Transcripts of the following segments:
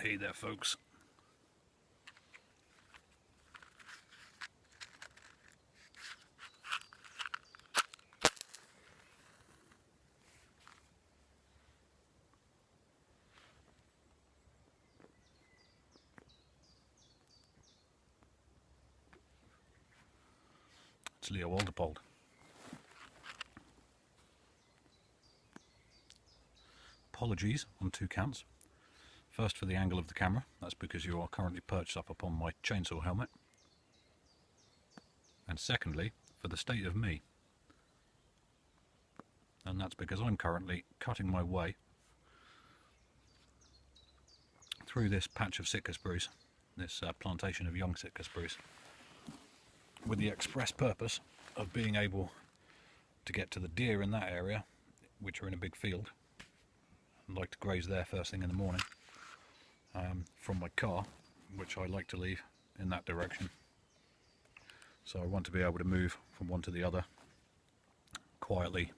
Hey there, folks. It's Leo Walderpold. Apologies on two counts. First, for the angle of the camera. That's because you are currently perched up upon my chainsaw helmet. And secondly, for the state of me. And that's because I'm currently cutting my way through this patch of Sitka spruce, this plantation of young Sitka spruce, with the express purpose of being able to get to the deer in that area, which are in a big field. I'd like to graze there first thing in the morning from my car, which I like to leave in that direction. So I want to be able to move from one to the other quietly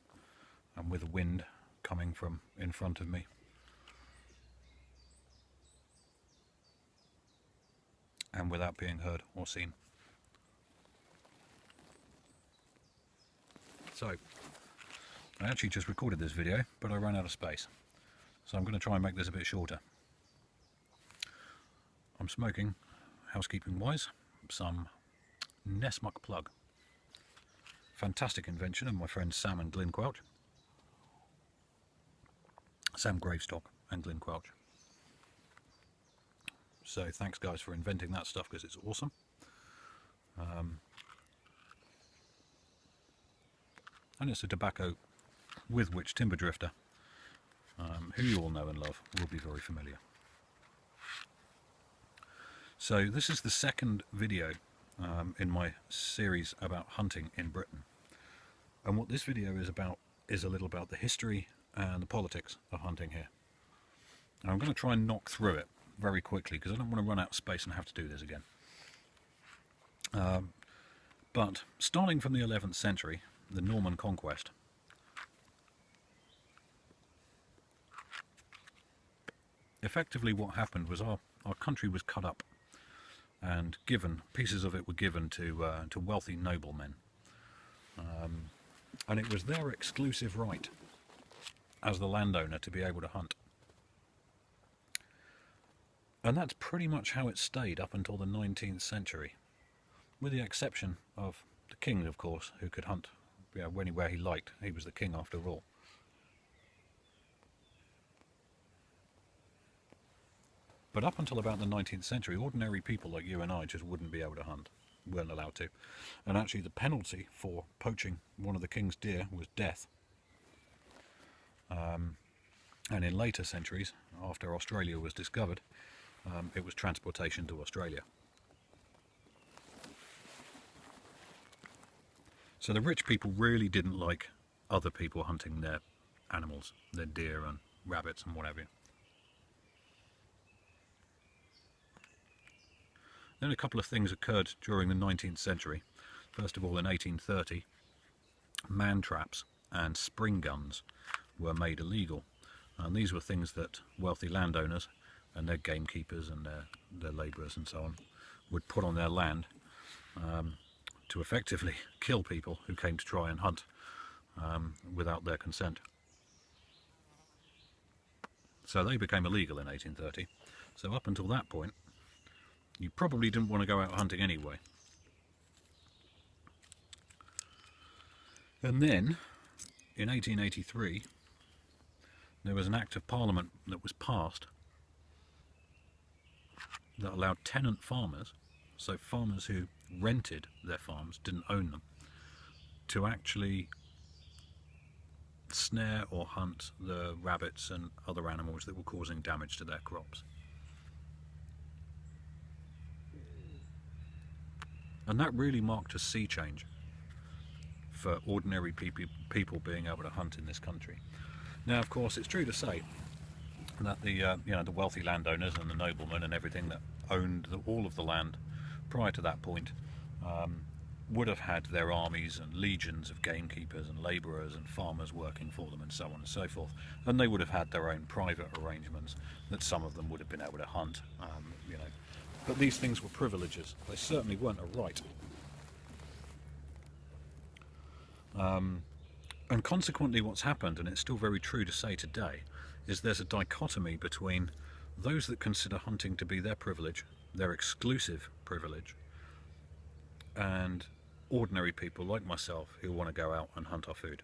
and with the wind coming from in front of me. And without being heard or seen. So, I actually just recorded this video, but I ran out of space. So I'm going to try and make this a bit shorter. I'm smoking, housekeeping wise, some Nessmuck plug. Fantastic invention of my friends Sam and Glyn Quelch. Sam Gravestock and Glyn Quelch. So thanks guys for inventing that stuff, because it's awesome. And it's a tobacco with which Timber Drifter, who you all know and love, will be very familiar. So this is the second video in my series about hunting in Britain. And what this video is about is a little about the history and the politics of hunting here. Now I'm going to try and knock through it very quickly because I don't want to run out of space and have to do this again. But starting from the 11th century, the Norman conquest, effectively what happened was our country was cut up, and pieces of it were given to wealthy noblemen, and it was their exclusive right as the landowner to be able to hunt. And that's pretty much how it stayed up until the 19th century, with the exception of the king, of course, who could hunt anywhere he liked. He was the king after all. But up until about the 19th century, ordinary people like you and I just wouldn't be able to hunt, weren't allowed to. And actually the penalty for poaching one of the king's deer was death. And in later centuries, after Australia was discovered, it was transportation to Australia. So the rich people really didn't like other people hunting their animals, their deer and rabbits and whatever. Then a couple of things occurred during the 19th century. First of all, in 1830, man traps and spring guns were made illegal. And these were things that wealthy landowners and their gamekeepers and their labourers and so on would put on their land to effectively kill people who came to try and hunt without their consent. So they became illegal in 1830. So up until that point, you probably didn't want to go out hunting anyway. And then, in 1883, there was an Act of Parliament that was passed that allowed tenant farmers, so farmers who rented their farms, didn't own them, to actually snare or hunt the rabbits and other animals that were causing damage to their crops. And that really marked a sea change for ordinary people being able to hunt in this country. Now, of course, it's true to say that the wealthy landowners and the noblemen and everything that owned all of the land prior to that point would have had their armies and legions of gamekeepers and labourers and farmers working for them and so on and so forth, and they would have had their own private arrangements that some of them would have been able to hunt, you know, but these things were privileges. They certainly weren't a right. And consequently what's happened, and it's still very true to say today, is there's a dichotomy between those that consider hunting to be their privilege, their exclusive privilege, and ordinary people like myself who want to go out and hunt our food.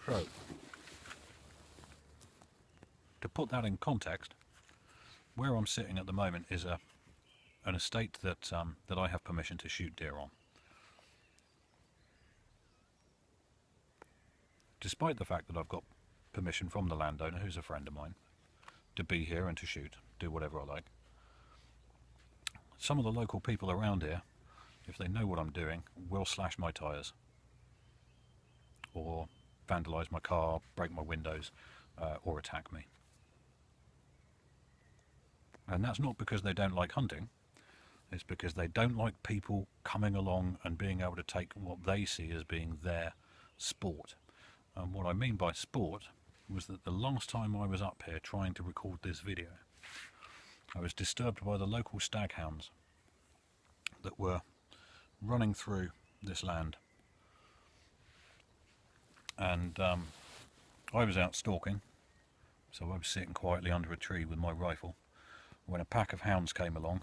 So, to put that in context, where I'm sitting at the moment is an estate that I have permission to shoot deer on. Despite the fact that I've got permission from the landowner, who's a friend of mine, to be here and to shoot, do whatever I like. Some of the local people around here, if they know what I'm doing, will slash my tyres or vandalise my car, break my windows, or attack me. And that's not because they don't like hunting, it's because they don't like people coming along and being able to take what they see as being their sport. And what I mean by sport was that the last time I was up here trying to record this video, I was disturbed by the local stag hounds that were running through this land, and I was out stalking, so I was sitting quietly under a tree with my rifle when a pack of hounds came along,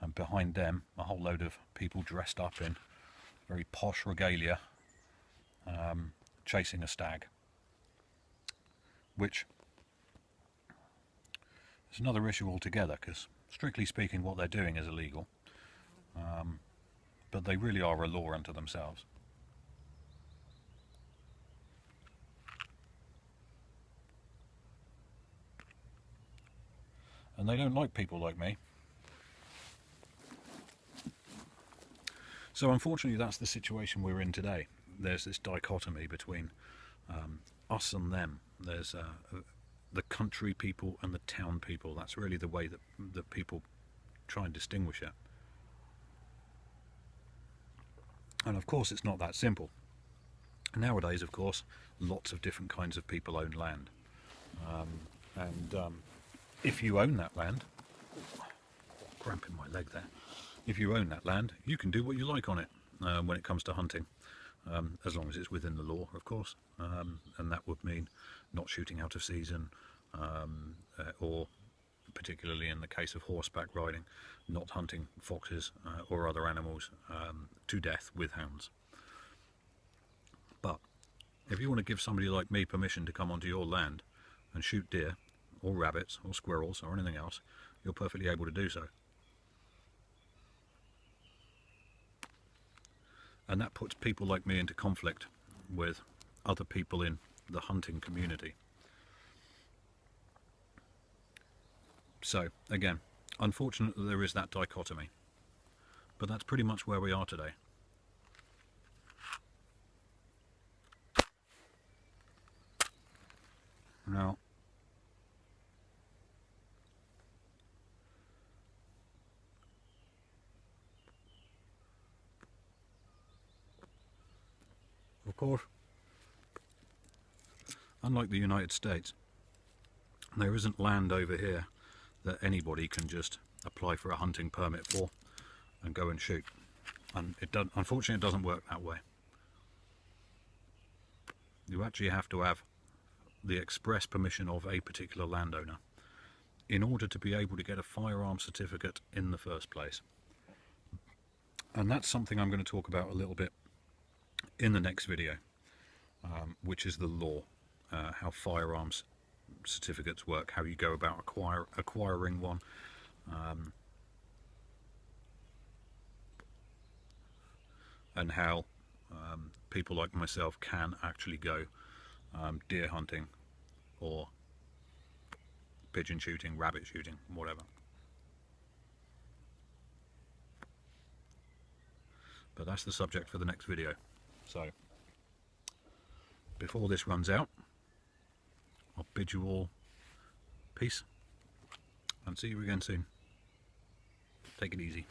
and behind them a whole load of people dressed up in very posh regalia, chasing a stag, which is another issue altogether, because strictly speaking what they're doing is illegal, but they really are a law unto themselves. And they don't like people like me. So unfortunately that's the situation we're in today. There's this dichotomy between us and them. There's the country people and the town people. That's really the way that people try and distinguish it. And of course it's not that simple. Nowadays, of course, lots of different kinds of people own land. If you own that land, cramping my leg there, if you own that land, you can do what you like on it when it comes to hunting, as long as it's within the law, of course, and that would mean not shooting out of season, or particularly in the case of horseback riding, not hunting foxes or other animals to death with hounds. But if you want to give somebody like me permission to come onto your land and shoot deer or rabbits or squirrels or anything else, you're perfectly able to do so. And that puts people like me into conflict with other people in the hunting community. So again, unfortunate that there is that dichotomy, but that's pretty much where we are today. Now, of course, unlike the United States, there isn't land over here that anybody can just apply for a hunting permit for and go and shoot. And unfortunately, it doesn't work that way. You actually have to have the express permission of a particular landowner in order to be able to get a firearm certificate in the first place. And that's something I'm going to talk about a little bit in the next video, which is the law, how firearms certificates work, how you go about acquiring one, and how people like myself can actually go deer hunting or pigeon shooting, rabbit shooting, whatever. But that's the subject for the next video. So before this runs out, I'll bid you all peace and see you again soon. Take it easy.